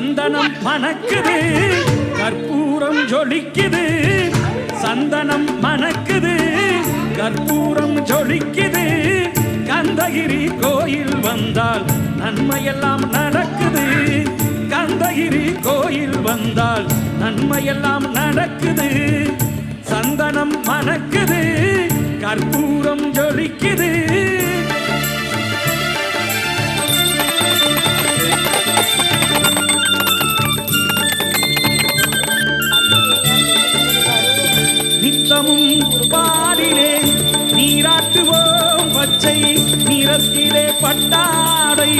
சந்தனம் மணக்குது கற்பூரம் ஜொலிக்குது சந்தனம் மணக்குது கற்பூரம் ஜொலிக்குது கந்தகிரி கோயில் வந்தால் நன்மையெல்லாம் நடக்குது கந்தகிரி கோயில் வந்தால் நன்மையெல்லாம் நடக்குது சந்தனம் மணக்குது கற்பூரம் ஜொலிக்குது நித்தமும் பாலிலே நீராட்டுவோம் பச்சை நிறத்திலே பட்டாடை